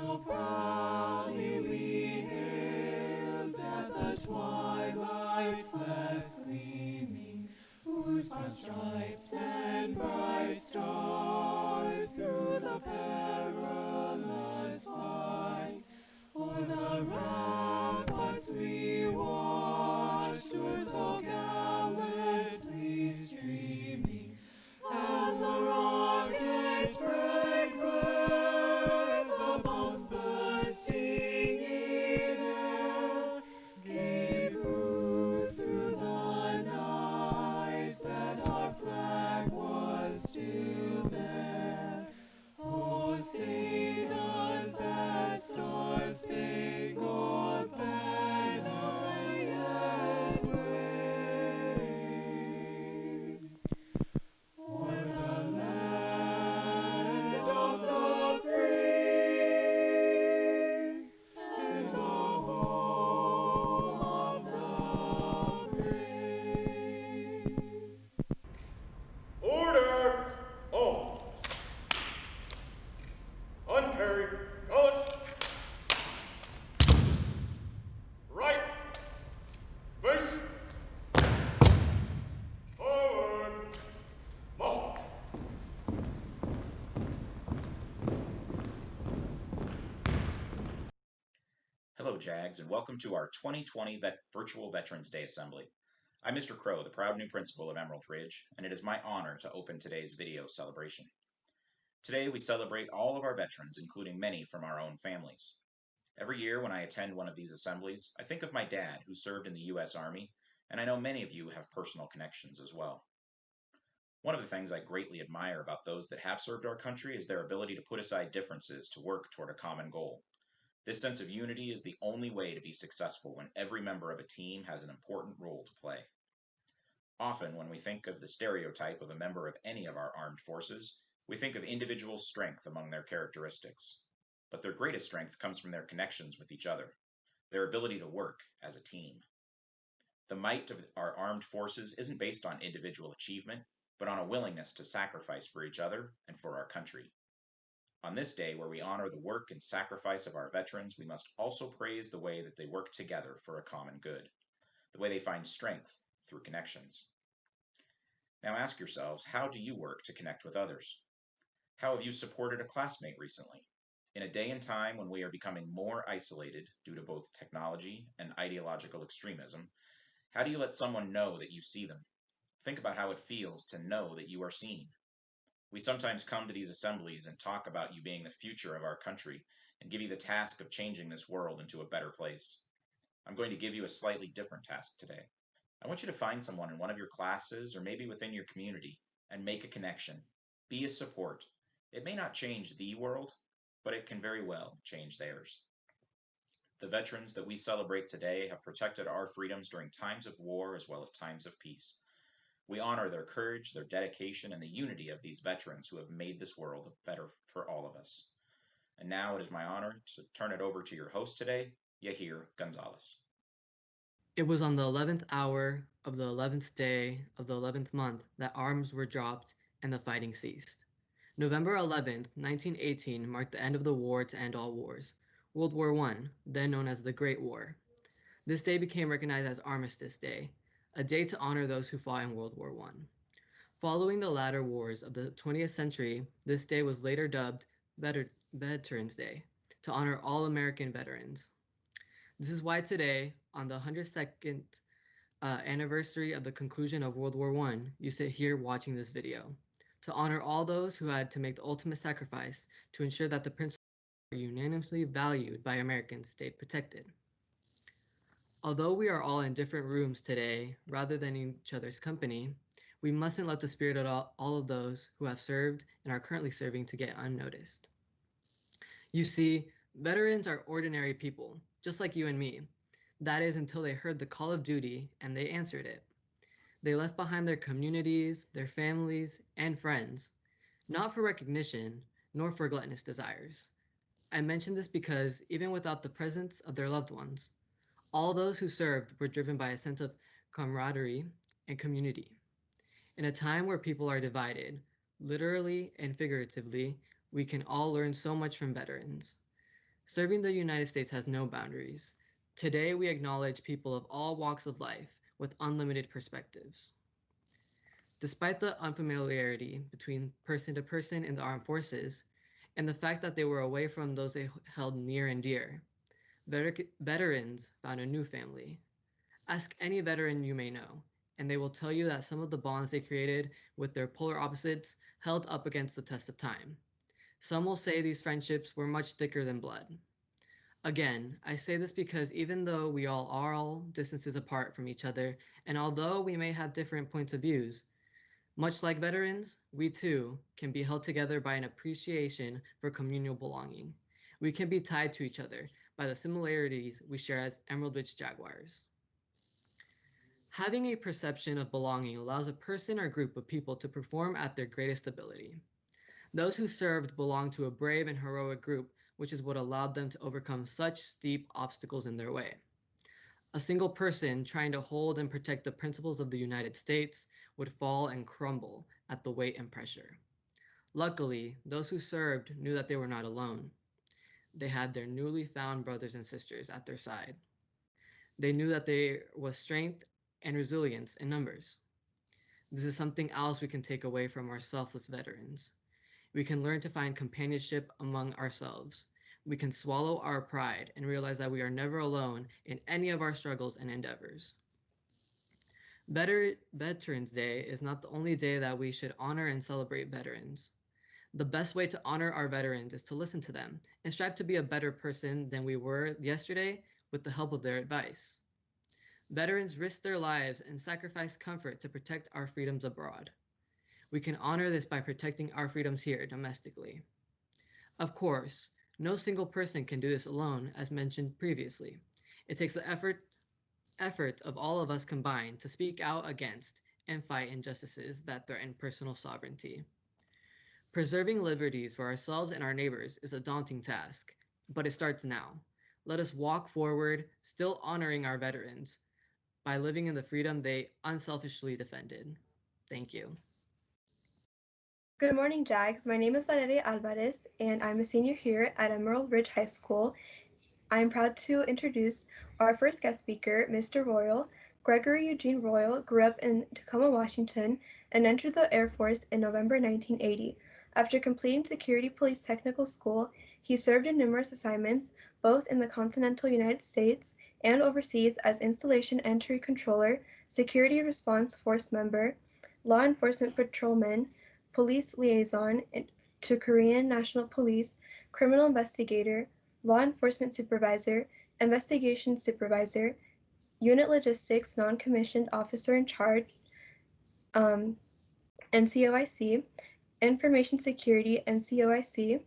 so proudly we hailed at the twilight's last gleaming, whose broad stripes and bright stars through the perilous fight o'er the ramparts we watched were so gallantly streaming, and the rockets break where the bombs bursting in air gave proof through the night that our flag was still there. Oh, say does that star-spangled banner yet wave o'er the land of the free and the home of the brave? Order! Arms. Unparry. Colors. Right. Face. Forward. March. Hello, Jags, and welcome to our 2020 Virtual Veterans Day Assembly. I'm Mr. Crow, the proud new principal of Emerald Ridge, and it is my honor to open today's video celebration. Today, we celebrate all of our veterans, including many from our own families. Every year when I attend one of these assemblies, I think of my dad, who served in the U.S. Army, and I know many of you have personal connections as well. One of the things I greatly admire about those that have served our country is their ability to put aside differences to work toward a common goal. This sense of unity is the only way to be successful when every member of a team has an important role to play. Often, when we think of the stereotype of a member of any of our armed forces, we think of individual strength among their characteristics. But their greatest strength comes from their connections with each other, their ability to work as a team. The might of our armed forces isn't based on individual achievement, but on a willingness to sacrifice for each other and for our country. On this day, where we honor the work and sacrifice of our veterans, we must also praise the way that they work together for a common good, the way they find strength through connections. Now ask yourselves, how do you work to connect with others? How have you supported a classmate recently? In a day and time when we are becoming more isolated due to both technology and ideological extremism, how do you let someone know that you see them? Think about how it feels to know that you are seen. We sometimes come to these assemblies and talk about you being the future of our country and give you the task of changing this world into a better place. I'm going to give you a slightly different task today. I want you to find someone in one of your classes or maybe within your community and make a connection. Be a support. It may not change the world, but it can very well change theirs. The veterans that we celebrate today have protected our freedoms during times of war as well as times of peace. We honor their courage, their dedication, and the unity of these veterans who have made this world better for all of us. And now it is my honor to turn it over to your host today, Yahir Gonzalez. It was on the 11th hour of the 11th day of the 11th month that arms were dropped and the fighting ceased. November 11th, 1918 marked the end of the war to end all wars, World War I, then known as the Great War. This day became recognized as Armistice Day, a day to honor those who fought in World War I. Following the latter wars of the 20th century, this day was later dubbed Veterans Day, to honor all American veterans. This is why today, on the 102nd anniversary of the conclusion of World War I, you sit here watching this video, to honor all those who had to make the ultimate sacrifice to ensure that the principles are unanimously valued by Americans stayed protected. Although we are all in different rooms today, rather than in each other's company, we mustn't let the spirit of all of those who have served and are currently serving to get unnoticed. You see, veterans are ordinary people, just like you and me. That is until they heard the call of duty and they answered it. They left behind their communities, their families, and friends, not for recognition, nor for gluttonous desires. I mention this because even without the presence of their loved ones, all those who served were driven by a sense of camaraderie and community. In a time where people are divided, literally and figuratively, we can all learn so much from veterans. Serving the United States has no boundaries. Today, we acknowledge people of all walks of life with unlimited perspectives. Despite the unfamiliarity between person to person in the armed forces and the fact that they were away from those they held near and dear, veterans found a new family. Ask any veteran you may know, and they will tell you that some of the bonds they created with their polar opposites held up against the test of time. Some will say these friendships were much thicker than blood. Again, I say this because even though we all are all distances apart from each other, and although we may have different points of views, much like veterans, we too can be held together by an appreciation for communal belonging. We can be tied to each other by the similarities we share as Emerald Ridge Jaguars. Having a perception of belonging allows a person or group of people to perform at their greatest ability. Those who served belonged to a brave and heroic group, which is what allowed them to overcome such steep obstacles in their way. A single person trying to hold and protect the principles of the United States would fall and crumble at the weight and pressure. Luckily, those who served knew that they were not alone. They had their newly found brothers and sisters at their side. They knew that there was strength and resilience in numbers. This is something else we can take away from our selfless veterans. We can learn to find companionship among ourselves. We can swallow our pride and realize that we are never alone in any of our struggles and endeavors. Veterans Day is not the only day that we should honor and celebrate veterans. The best way to honor our veterans is to listen to them and strive to be a better person than we were yesterday with the help of their advice. Veterans risked their lives and sacrificed comfort to protect our freedoms abroad. We can honor this by protecting our freedoms here domestically. Of course, no single person can do this alone, as mentioned previously. It takes the effort of all of us combined to speak out against and fight injustices that threaten personal sovereignty. Preserving liberties for ourselves and our neighbors is a daunting task, but it starts now. Let us walk forward, still honoring our veterans by living in the freedom they unselfishly defended. Thank you. Good morning, Jags. My name is Valeria Alvarez, and I'm a senior here at Emerald Ridge High School. I am proud to introduce our first guest speaker, Mr. Royal. Gregory Eugene Royal grew up in Tacoma, Washington, and entered the Air Force in November 1980. After completing Security Police Technical School, he served in numerous assignments, both in the continental United States and overseas as Installation Entry Controller, Security Response Force member, Law Enforcement Patrolman, Police Liaison to Korean National Police, Criminal Investigator, Law Enforcement Supervisor, Investigation Supervisor, Unit Logistics Non-Commissioned Officer in Charge, NCOIC, Information Security NCOIC,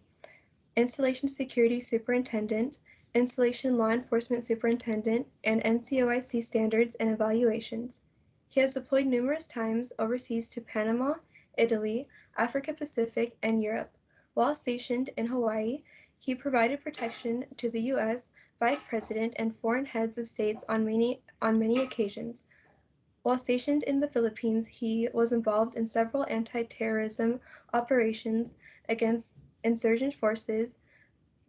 Installation Security Superintendent, Installation Law Enforcement Superintendent, and NCOIC Standards and Evaluations. He has deployed numerous times overseas to Panama, Italy, Africa Pacific, and Europe. While stationed in Hawaii, he provided protection to the U.S. Vice President and foreign heads of states on many occasions. While stationed in the Philippines, he was involved in several anti-terrorism operations against insurgent forces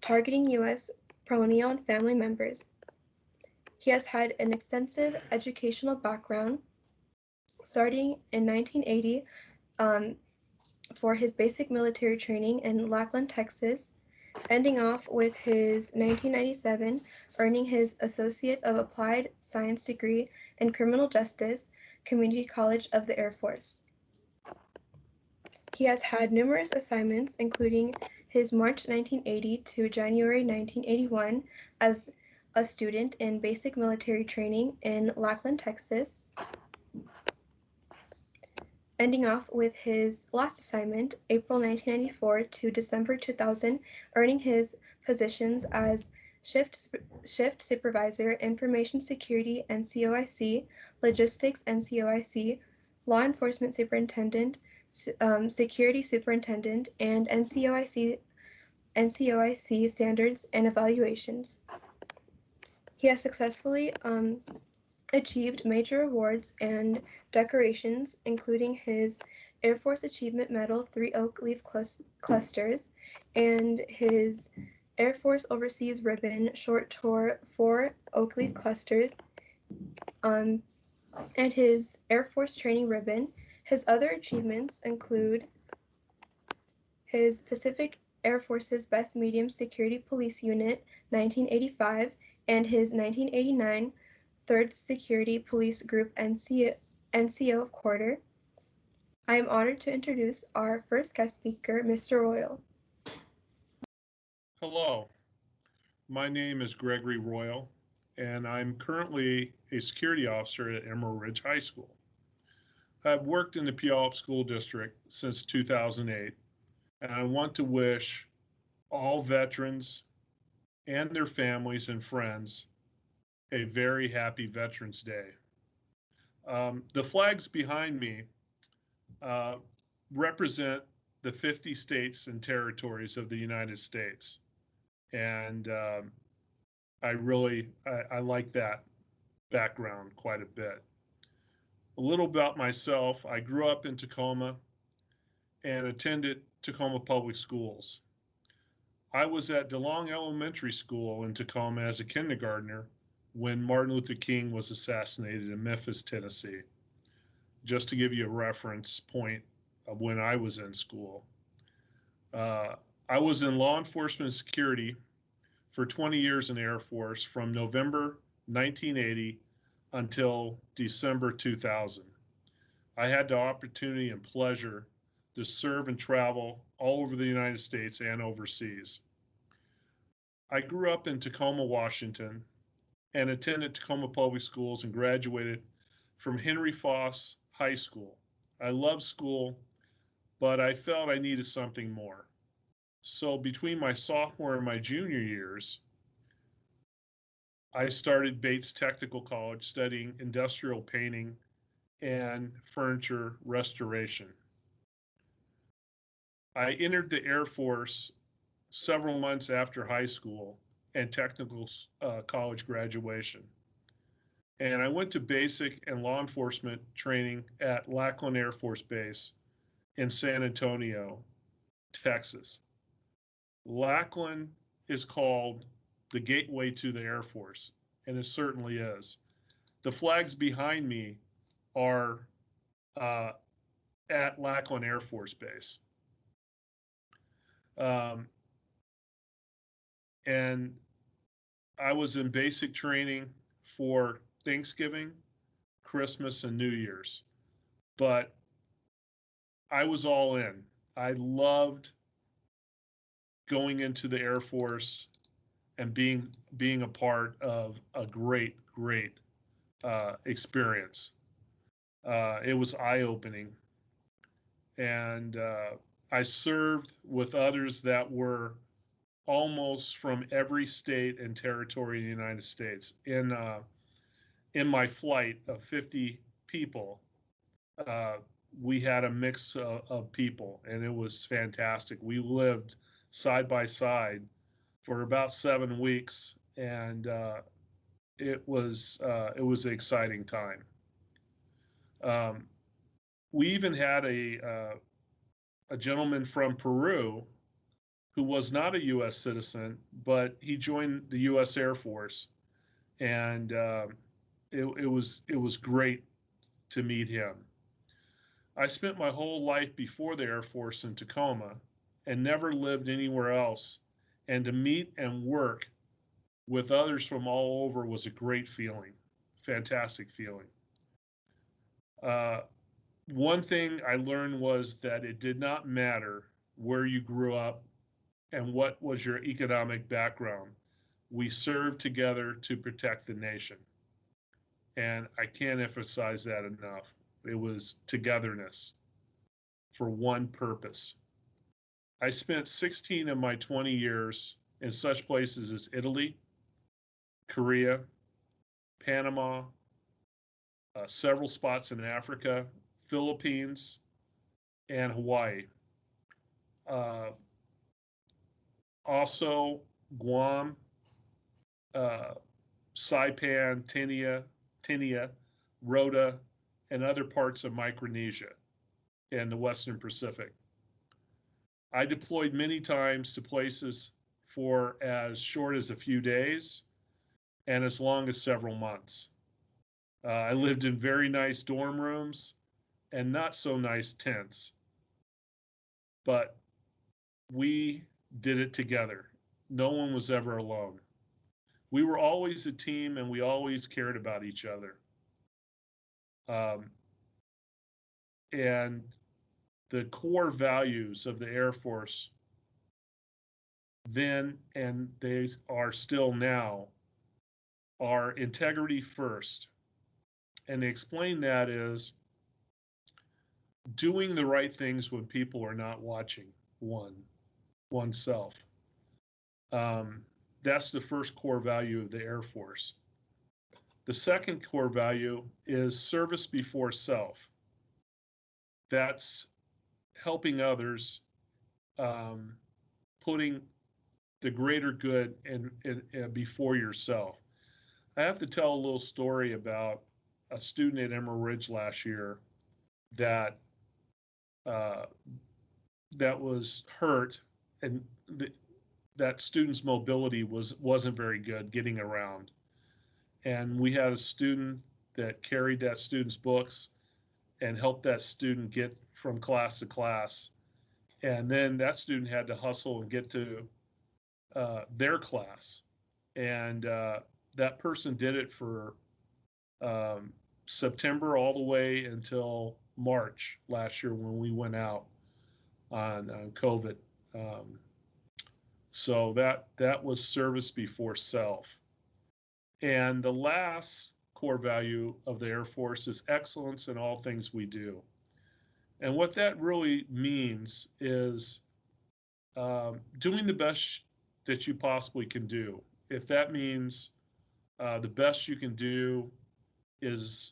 targeting U.S. colonial and family members. He has had an extensive educational background, starting in 1980 for his basic military training in Lackland, Texas, ending off with his 1997 earning his Associate of Applied Science degree in Criminal Justice, Community College of the Air Force. He has had numerous assignments, including his March 1980 to January 1981 as a student in basic military training in Lackland, Texas, ending off with his last assignment, April 1994 to December 2000, earning his positions as Shift Supervisor, Information Security NCOIC, Logistics NCOIC, Law Enforcement Superintendent, Security Superintendent, and NCOIC Standards and Evaluations. He has successfully achieved major awards and decorations, including his Air Force Achievement Medal 3 Oak Leaf Clusters and his Air Force Overseas Ribbon Short Tour 4 Oak Leaf Clusters, and his Air Force Training Ribbon. His other achievements include his Pacific Air Force's Best Medium Security Police Unit 1985 and his 1989 3rd Security Police Group NCO Quarter. I am honored to introduce our first guest speaker, Mr. Royal. Hello, my name is Gregory Royal, and I'm currently a security officer at Emerald Ridge High School. I've worked in the Puyallup School District since 2008, and I want to wish all veterans and their families and friends a very happy Veterans Day. The flags behind me uh, represent the 50 states and territories of the United States. And I like that background quite a bit. A little about myself. I grew up in Tacoma and attended Tacoma Public Schools. I was at DeLong Elementary School in Tacoma as a kindergartner when Martin Luther King was assassinated in Memphis, Tennessee, just to give you a reference point of when I was in school. I was in law enforcement and security for 20 years in the Air Force from November 1980 until December 2000. I had the opportunity and pleasure to serve and travel all over the United States and overseas. I grew up in Tacoma, Washington, and attended Tacoma Public Schools and graduated from Henry Foss High School. I loved school, but I felt I needed something more. So between my sophomore and my junior years, I started Bates Technical College studying industrial painting and furniture restoration. I entered the Air Force several months after high school and technical college graduation. And I went to basic and law enforcement training at Lackland Air Force Base in San Antonio, Texas. Lackland is called the gateway to the Air Force, and it certainly is. The flags behind me are uh, at Lackland Air Force Base. Um, and I was in basic training for Thanksgiving, Christmas, and New Year's, but I was all in. I loved going into the Air Force and being a part of a great experience. It was eye opening, and I served with others that were almost from every state and territory in the United States. In my flight of 50 people, uh, we had a mix of people, and it was fantastic. We lived side by side for about 7 weeks, and it was an exciting time. Um, we even had a gentleman from Peru who was not a U.S. citizen, but he joined the U.S. Air Force, and it was great to meet him. I spent my whole life before the Air Force in Tacoma and never lived anywhere else, and to meet and work with others from all over was a great feeling, fantastic feeling. Uh, One thing I learned was that it did not matter where you grew up and what was your economic background. We served together to protect the nation. And I can't emphasize that enough. It was togetherness for one purpose. I spent 16 of my 20 years in such places as Italy, Korea, Panama, several spots in Africa, Philippines, and Hawaii. Uh, Also, Guam, uh, Saipan, Tinia, Rota, and other parts of Micronesia and the Western Pacific. I deployed many times to places for as short as a few days and as long as several months. I lived in very nice dorm rooms and not so nice tents, but we did it together. No one was ever alone. We were always a team and we always cared about each other. Um, and the core values of the Air Force then and they are still now are integrity first. And they explain that is doing the right things when people are not watching oneself. That's the first core value of the Air Force. The second core value is service before self. That's helping others, putting the greater good before yourself. I have to tell a little story about a student at Emerald Ridge last year that uh, that was hurt, and that student's mobility wasn't very good getting around. And we had a student that carried that student's books and helped that student get from class to class. And then that student had to hustle and get to their class. And that person did it for um, September all the way until March last year when we went out on COVID. Um, so that was service before self. And the last core value of the Air Force is excellence in all things we do. And what that really means is doing the best that you possibly can do. If that means the best you can do is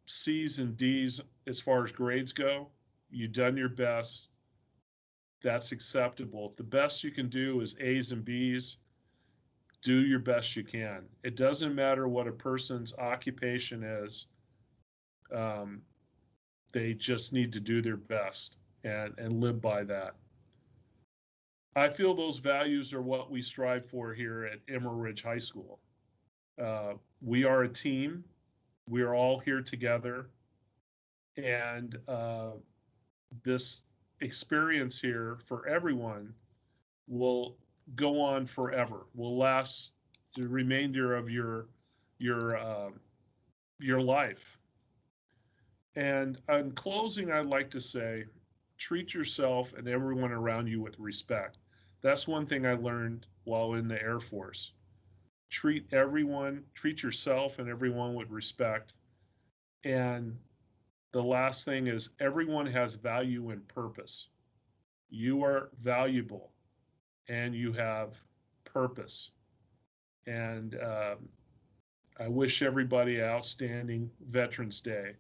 C's and D's as far as grades go, you've done your best. That's acceptable. If the best you can do is A's and B's, do your best you can. It doesn't matter what a person's occupation is. Um, they just need to do their best and live by that. I feel those values are what we strive for here at Emerald Ridge High School. We are a team. We are all here together. And this experience here for everyone will go on forever, will last the remainder of your uh, your life. And in closing, I'd like to say, treat yourself and everyone around you with respect. That's one thing I learned while in the Air Force. Treat yourself and everyone with respect. And the last thing is everyone has value and purpose. You are valuable and you have purpose. And I wish everybody outstanding Veterans Day.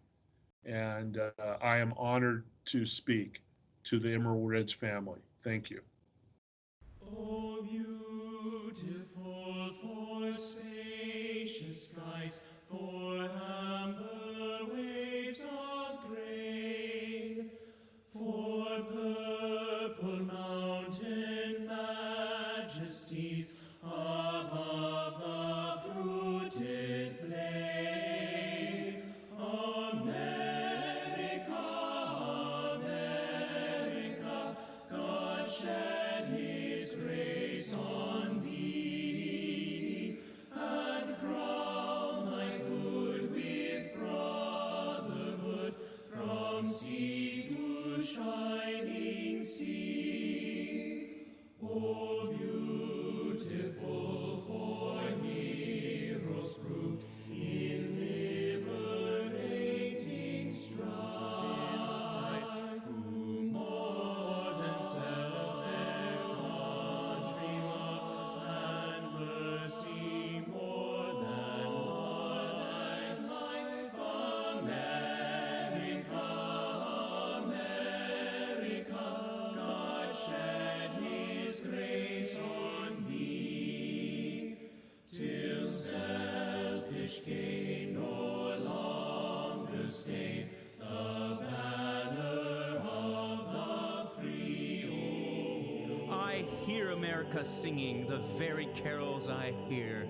And I am honored to speak to the Emerald Ridge family. Thank you. Oh, beautiful for spacious skies, for amber waves of grain, for purple mountain majesties above the fruited plain. America, America, God shed His grace on thee, and crown thy good with brotherhood from sea to shining sea. Oh, beautiful for heroes proved in liberating strife, who more than self their country loved, and mercy more than life. America, America, God shed His grace on thee, till selfish gain no longer stain the banner of the free. Oh, I I hear America singing the very carols I hear,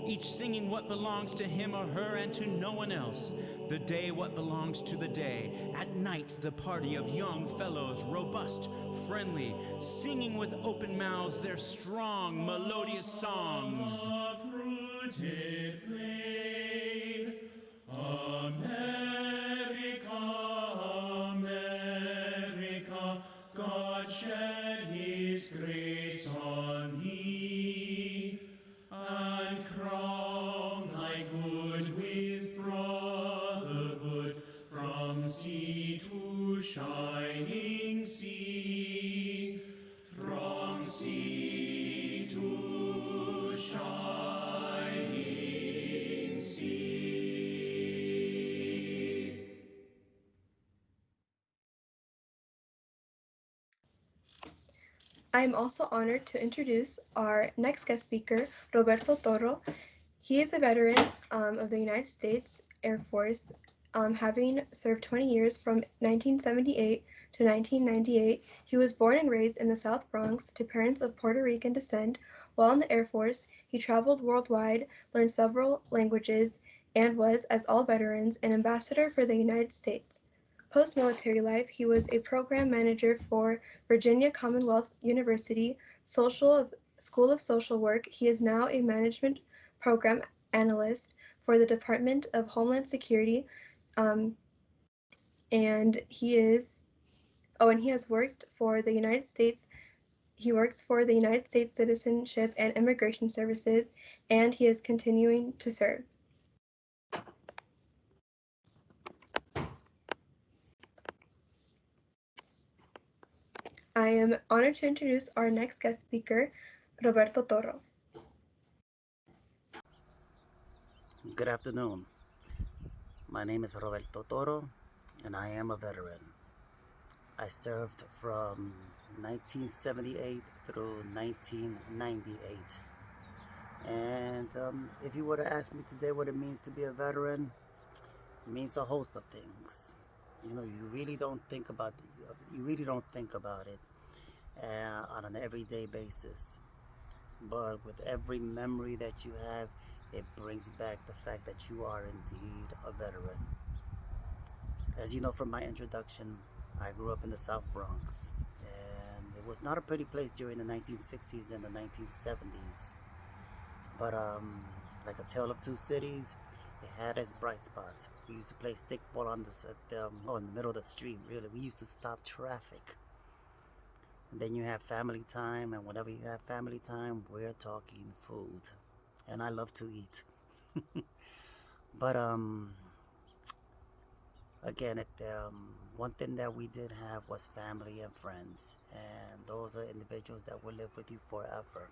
each singing what belongs to him or her and to no one else. The day what belongs to the day. At night the party of young fellows, robust, friendly, singing with open mouths their strong, melodious songs. Of rooted plain, America, America, God shed his grace on thee, and crown thy good with brotherhood from sea to shining sea, from sea to shining sea. I am also honored to introduce our next guest speaker, Roberto Torro. He is a veteran of the United States Air Force, having served 20 years from 1978 to 1998. He was born and raised in the South Bronx to parents of Puerto Rican descent. While in the Air Force, he traveled worldwide, learned several languages, and was, as all veterans, an ambassador for the United States. Post-military life, he was a program manager for Virginia Commonwealth University School of Social Work. He is now a management program analyst for the Department of Homeland Security, and he has worked for the United States. He works for the United States Citizenship and Immigration Services, and he is continuing to serve. I am honored to introduce our next guest speaker, Roberto Torro. Good afternoon. My name is Roberto Torro, and I am a veteran. I served from 1978 through 1998. And if you were to ask me today what it means to be a veteran, it means a host of things. You know, you really don't think about it on an everyday basis. But with every memory that you have, it brings back the fact that you are indeed a veteran. As you know from my introduction, I grew up in the South Bronx, and it was not a pretty place during the 1960s and the 1970s. But like a tale of two cities, it had its bright spots. We used to play stickball in the middle of the street, really. We used to stop traffic. And then you have family time, and whenever you have family time, we're talking food. And I love to eat. But again, one thing that we did have was family and friends, and those are individuals that will live with you forever.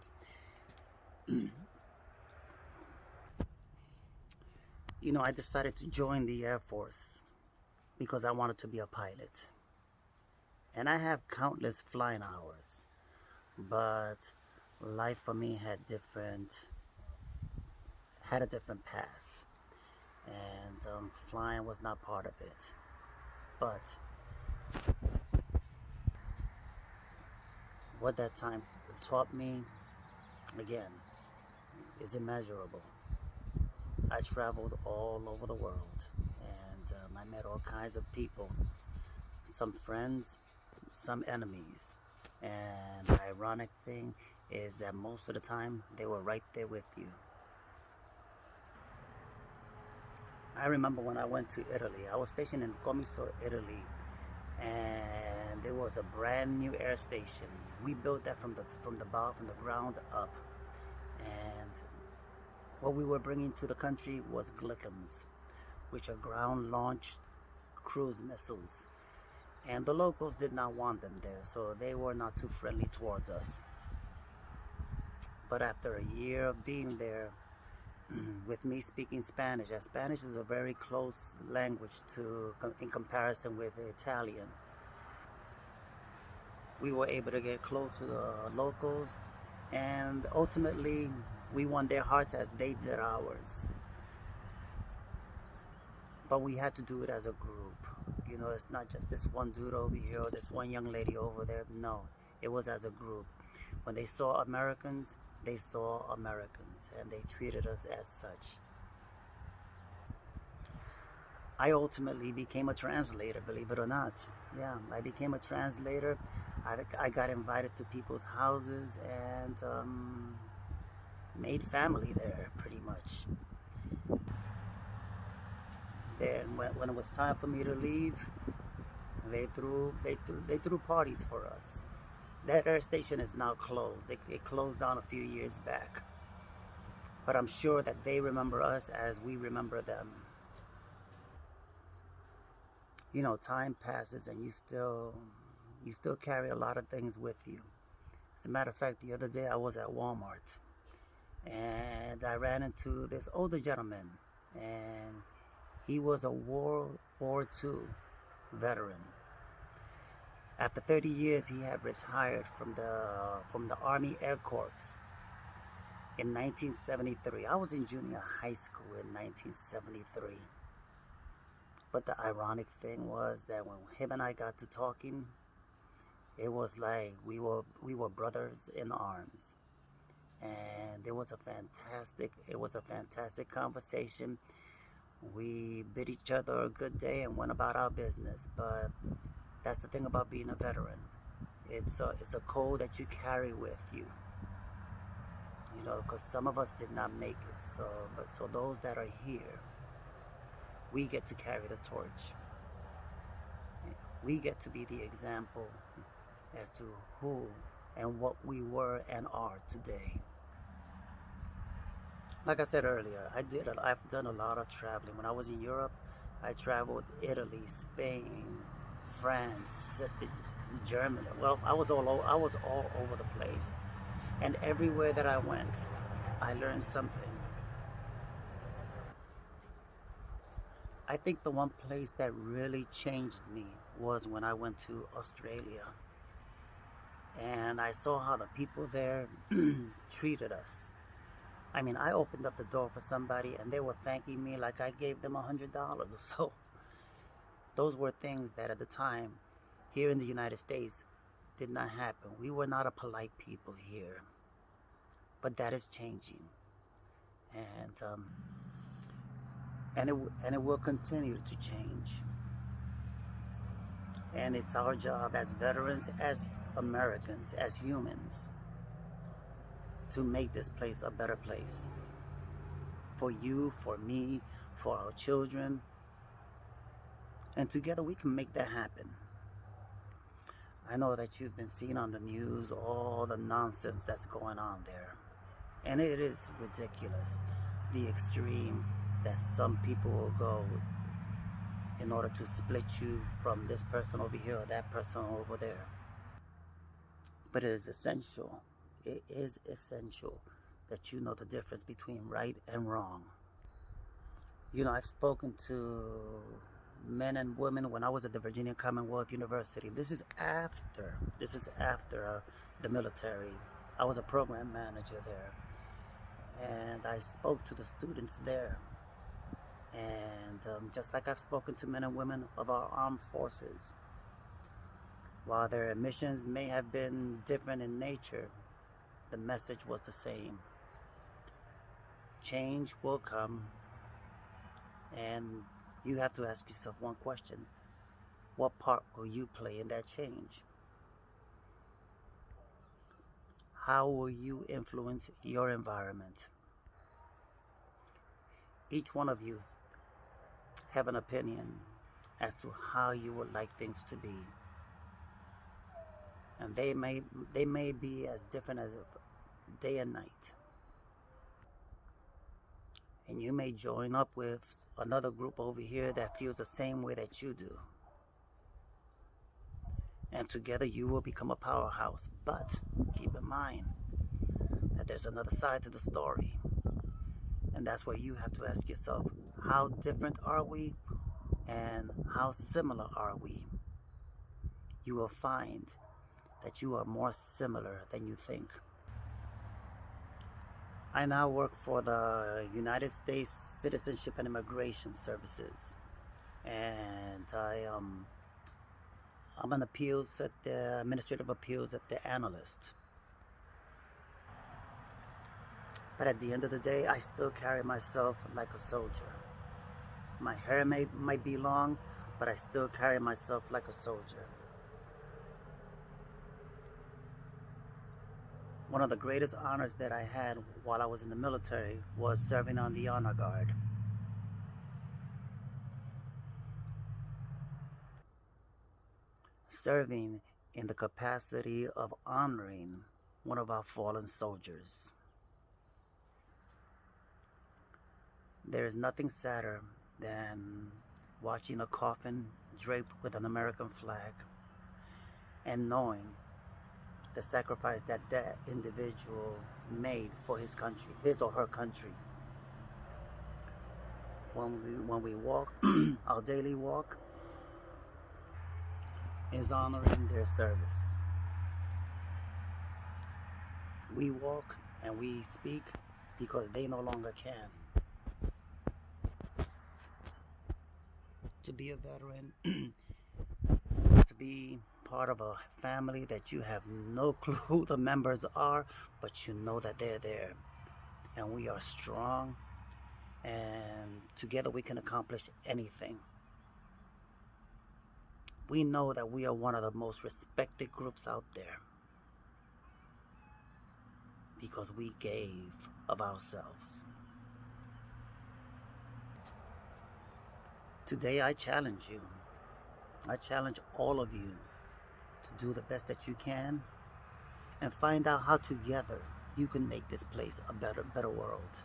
You know, I decided to join the Air Force because I wanted to be a pilot. And I have countless flying hours, but life for me had a different path, and flying was not part of it. But what that time taught me, again, is immeasurable. I traveled all over the world, and I met all kinds of people, some friends, some enemies, and the ironic thing is that most of the time they were right there with you. I remember when I went to Italy. I was stationed in Comiso, Italy, and it was a brand new air station. We built that from the ground up, and what we were bringing to the country was Glickums, which are ground-launched cruise missiles. And the locals did not want them there, so they were not too friendly towards us. But after a year of being there, with me speaking Spanish, as Spanish is a very close language in comparison with Italian, we were able to get close to the locals, and ultimately we won their hearts as they did ours. But we had to do it as a group. You know, it's not just this one dude over here or this one young lady over there. No, it was as a group. When they saw Americans, they saw Americans, and they treated us as such. I ultimately became a translator, believe it or not. Yeah, I became a translator. I got invited to people's houses and made family there, pretty much. Then when it was time for me to leave, they threw parties for us. That air station is now closed. It closed down a few years back. But I'm sure that they remember us as we remember them. You know, time passes and you still carry a lot of things with you. As a matter of fact, the other day I was at Walmart and I ran into this older gentleman, and he was a World War II veteran. After 30 years, he had retired from the Army Air Corps in 1973. I was in junior high school in 1973. But the ironic thing was that when him and I got to talking, it was like we were brothers in arms. And it was a fantastic conversation. We bid each other a good day and went about our business. But that's the thing about being a veteran. It's a code that you carry with you. You know, because some of us did not make it. So those that are here, we get to carry the torch. We get to be the example as to who and what we were and are today. Like I said earlier, I've done a lot of traveling. When I was in Europe, I traveled Italy, Spain, France, Germany. Well, I was all over the place. And everywhere that I went, I learned something. I think the one place that really changed me was when I went to Australia. And I saw how the people there treated us. I mean, I opened up the door for somebody and they were thanking me like I gave them $100 or so. Those were things that at the time, here in the United States, did not happen. We were not a polite people here. But that is changing. And it will continue to change. And it's our job as veterans, as Americans, as humans, to make this place a better place. For you, for me, for our children. And together we can make that happen. I know that you've been seeing on the news all the nonsense that's going on there. And it is ridiculous, the extreme that some people will go in order to split you from this person over here or that person over there. But it is essential that you know the difference between right and wrong. You know, I've spoken to men and women when I was at the Virginia Commonwealth University. This is after the military. I was a program manager there. And I spoke to the students there. And just like I've spoken to men and women of our armed forces, while their missions may have been different in nature, the message was the same. Change will come, and you have to ask yourself one question. What part will you play in that change? How will you influence your environment? Each one of you have an opinion as to how you would like things to be. And they may be as different as day and night. And you may join up with another group over here that feels the same way that you do. And together you will become a powerhouse. But keep in mind that there's another side to the story. And that's where you have to ask yourself, how different are we and how similar are we? You will find that you are more similar than you think. I now work for the United States Citizenship and Immigration Services. And I'm an appeals at the administrative appeals at the analyst. But at the end of the day, I still carry myself like a soldier. My hair might be long, but I still carry myself like a soldier. One of the greatest honors that I had while I was in the military was serving on the honor guard. Serving in the capacity of honoring one of our fallen soldiers. There is nothing sadder than watching a coffin draped with an American flag and knowing the sacrifice that that individual made for his country, his or her country. When we walk, our daily walk is honoring their service. We walk and we speak because they no longer can. To be a veteran is to be part of a family that you have no clue who the members are, but you know that they're there. And we are strong, and together we can accomplish anything. We know that we are one of the most respected groups out there because we gave of ourselves. Today I challenge you. I challenge all of you to do the best that you can and find out how together you can make this place a better world.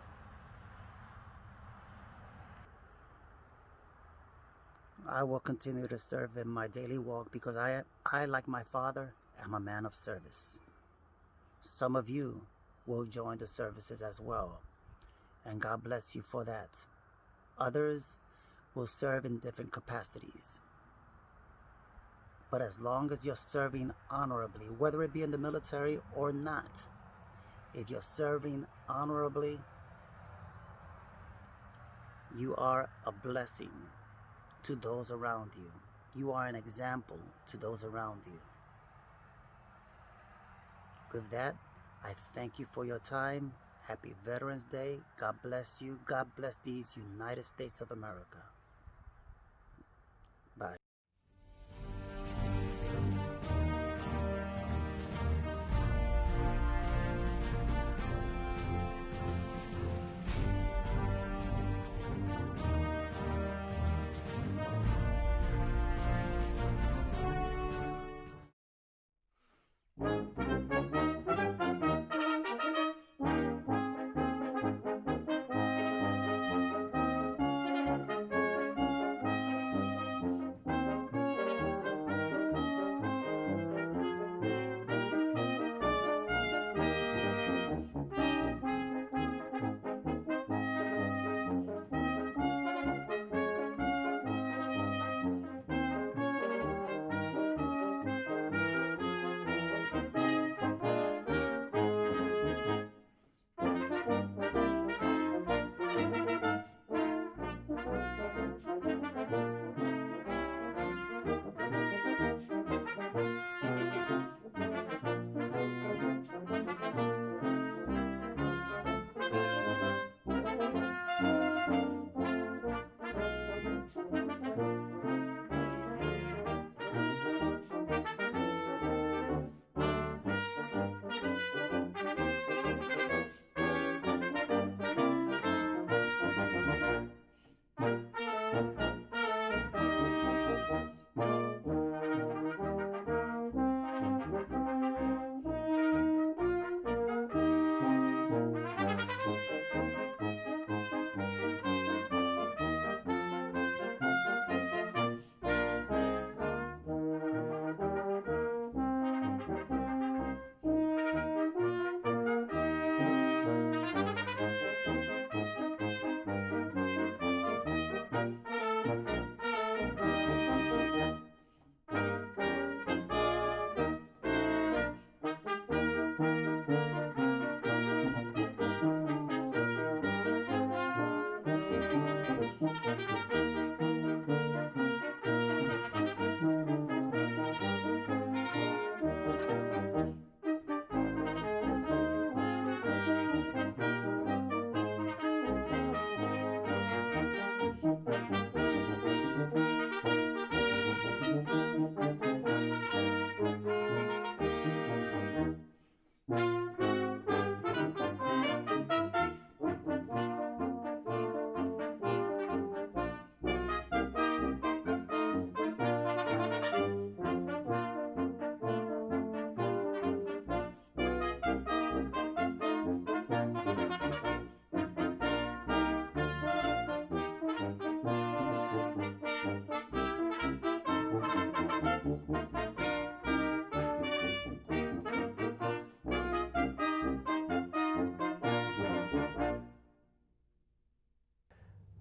I will continue to serve in my daily walk because I, like my father, am a man of service. Some of you will join the services as well, and God bless you for that. Others will serve in different capacities. But as long as you're serving honorably, whether it be in the military or not, if you're serving honorably, you are a blessing to those around you. You are an example to those around you. With that, I thank you for your time. Happy Veterans Day. God bless you. God bless these United States of America. Bye.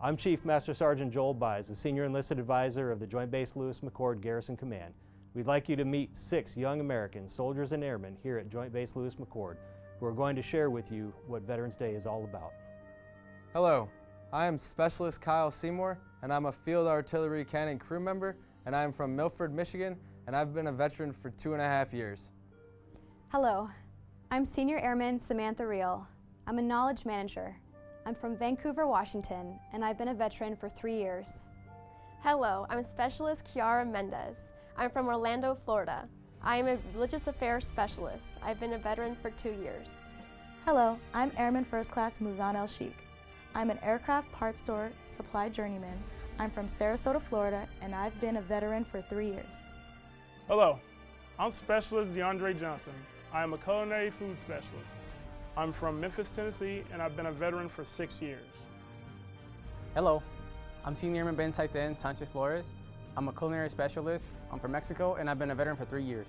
I'm Chief Master Sergeant Joel Byes, the Senior Enlisted Advisor of the Joint Base Lewis-McChord Garrison Command. We'd like you to meet 6 young American soldiers and airmen here at Joint Base Lewis-McChord who are going to share with you what Veterans Day is all about. Hello, I am Specialist Kyle Seymour, and I'm a Field Artillery Cannon crew member, and I'm from Milford, Michigan, and I've been a veteran for 2.5 years. Hello, I'm Senior Airman Samantha Reel. I'm a Knowledge Manager. I'm from Vancouver, Washington, and I've been a veteran for 3 years. Hello, I'm Specialist Kiara Mendez. I'm from Orlando, Florida. I am a Religious Affairs Specialist. I've been a veteran for 2 years. Hello, I'm Airman First Class Muzan El Sheikh. I'm an aircraft parts store supply journeyman. I'm from Sarasota, Florida, and I've been a veteran for 3 years. Hello, I'm Specialist DeAndre Johnson. I am a culinary food specialist. I'm from Memphis, Tennessee, and I've been a veteran for 6 years. Hello, I'm Senior Airman Ben Saiten Sanchez Flores. I'm a culinary specialist. I'm from Mexico, and I've been a veteran for 3 years.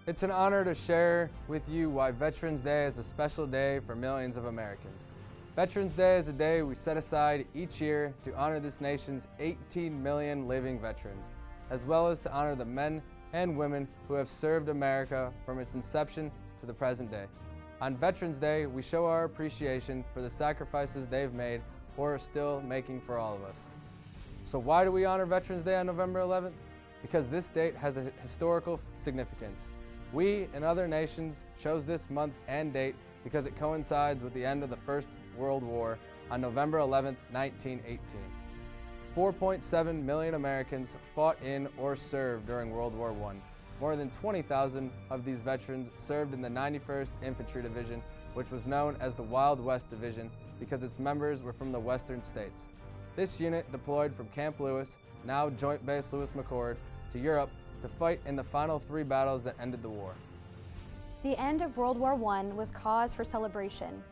It's an honor to share with you why Veterans Day is a special day for millions of Americans. Veterans Day is a day we set aside each year to honor this nation's 18 million living veterans, as well as to honor the men and women who have served America from its inception to the present day. On Veterans Day, we show our appreciation for the sacrifices they've made or are still making for all of us. So why do we honor Veterans Day on November 11th? Because this date has a historical significance. We and other nations chose this month and date because it coincides with the end of the First World War on November 11th, 1918. 4.7 million Americans fought in or served during World War I. More than 20,000 of these veterans served in the 91st Infantry Division, which was known as the Wild West Division because its members were from the western states. This unit deployed from Camp Lewis, now Joint Base Lewis-McChord, to Europe to fight in the final 3 battles that ended the war. The end of World War I was cause for celebration.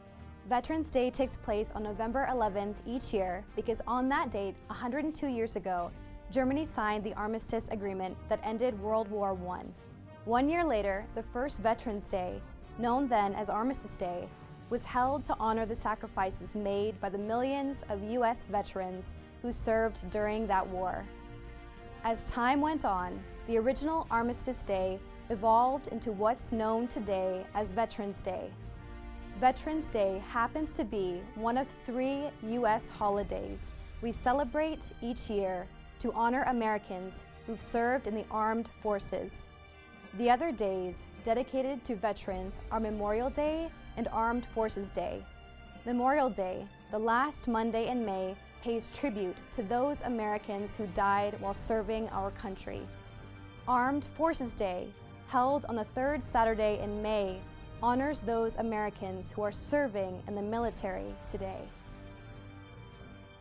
Veterans Day takes place on November 11th each year because on that date, 102 years ago, Germany signed the Armistice Agreement that ended World War I. 1 year later, the first Veterans Day, known then as Armistice Day, was held to honor the sacrifices made by the millions of U.S. veterans who served during that war. As time went on, the original Armistice Day evolved into what's known today as Veterans Day. Veterans Day happens to be one of 3 U.S. holidays we celebrate each year to honor Americans who've served in the armed forces. The other days dedicated to veterans are Memorial Day and Armed Forces Day. Memorial Day, the last Monday in May, pays tribute to those Americans who died while serving our country. Armed Forces Day, held on the 3rd Saturday in May, honors those Americans who are serving in the military today.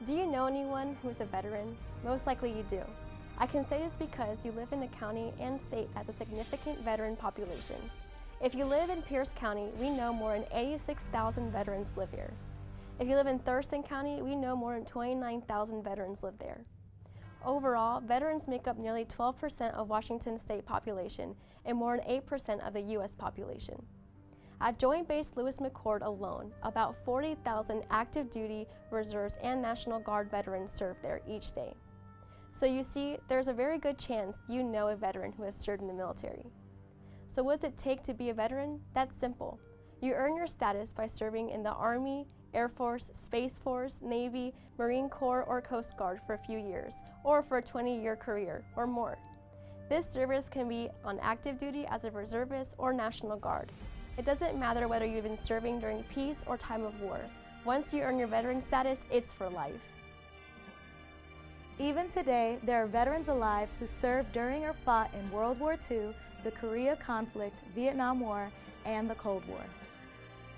Do you know anyone who is a veteran? Most likely you do. I can say this because you live in a county and state as a significant veteran population. If you live in Pierce County, we know more than 86,000 veterans live here. If you live in Thurston County, we know more than 29,000 veterans live there. Overall, veterans make up nearly 12% of Washington state population and more than 8% of the U.S. population. At Joint Base Lewis-McChord alone, about 40,000 active duty, reserves, and National Guard veterans serve there each day. So you see, there's a very good chance you know a veteran who has served in the military. So what does it take to be a veteran? That's simple. You earn your status by serving in the Army, Air Force, Space Force, Navy, Marine Corps, or Coast Guard for a few years, or for a 20-year career, or more. This service can be on active duty as a reservist or National Guard. It doesn't matter whether you've been serving during peace or time of war. Once you earn your veteran status, it's for life. Even today, there are veterans alive who served during or fought in World War II, the Korea conflict, Vietnam War, and the Cold War.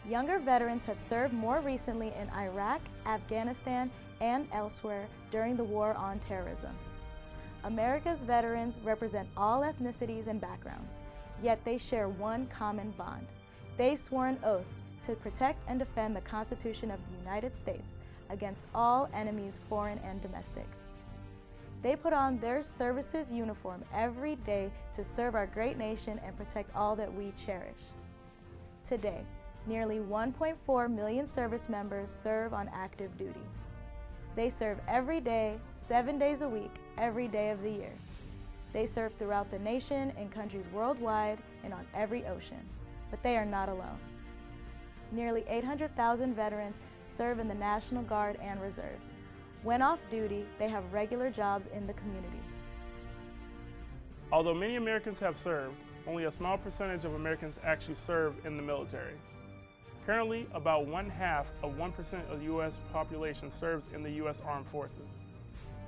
Younger veterans have served more recently in Iraq, Afghanistan, and elsewhere during the war on terrorism. America's veterans represent all ethnicities and backgrounds, yet they share one common bond. They swore an oath to protect and defend the Constitution of the United States against all enemies, foreign and domestic. They put on their service's uniform every day to serve our great nation and protect all that we cherish. Today, nearly 1.4 million service members serve on active duty. They serve every day, 7 days a week, every day of the year. They serve throughout the nation in countries worldwide and on every ocean. But they are not alone. Nearly 800,000 veterans serve in the National Guard and Reserves. When off duty, they have regular jobs in the community. Although many Americans have served, only a small percentage of Americans actually serve in the military. Currently, about 1/2 of 1% of the U.S. population serves in the U.S. Armed Forces.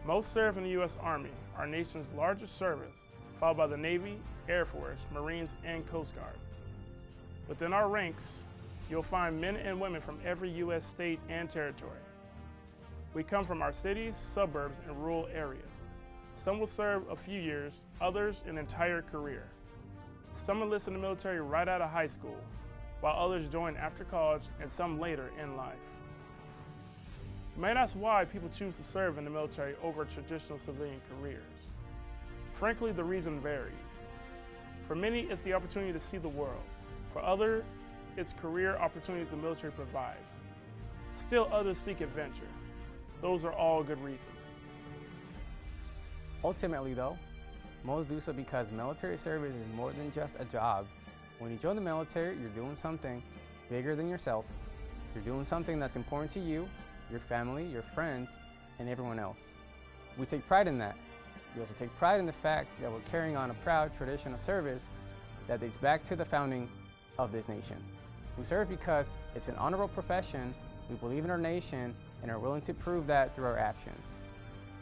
Most serve in the U.S. Army, our nation's largest service, followed by the Navy, Air Force, Marines, and Coast Guard. Within our ranks, you'll find men and women from every U.S. state and territory. We come from our cities, suburbs, and rural areas. Some will serve a few years, others an entire career. Some enlist in the military right out of high school, while others join after college and some later in life. You may ask why people choose to serve in the military over traditional civilian careers. Frankly, the reason varies. For many, it's the opportunity to see the world. For others, it's career opportunities the military provides. Still others seek adventure. Those are all good reasons. Ultimately though, most do so because military service is more than just a job. When you join the military, you're doing something bigger than yourself. You're doing something that's important to you, your family, your friends, and everyone else. We take pride in that. We also take pride in the fact that we're carrying on a proud tradition of service that dates back to the founding of this nation. We serve because it's an honorable profession, we believe in our nation, and are willing to prove that through our actions.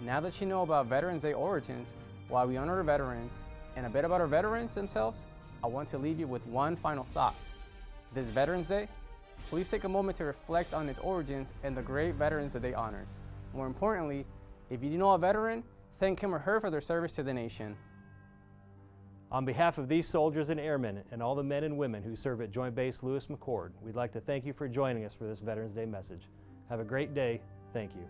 Now that you know about Veterans Day origins, why we honor our veterans, and a bit about our veterans themselves, I want to leave you with one final thought. This Veterans Day, please take a moment to reflect on its origins and the great veterans that they honors. More importantly, if you know a veteran, thank him or her for their service to the nation. On behalf of these soldiers and airmen and all the men and women who serve at Joint Base Lewis McChord, we'd like to thank you for joining us for this Veterans Day message. Have a great day. Thank you.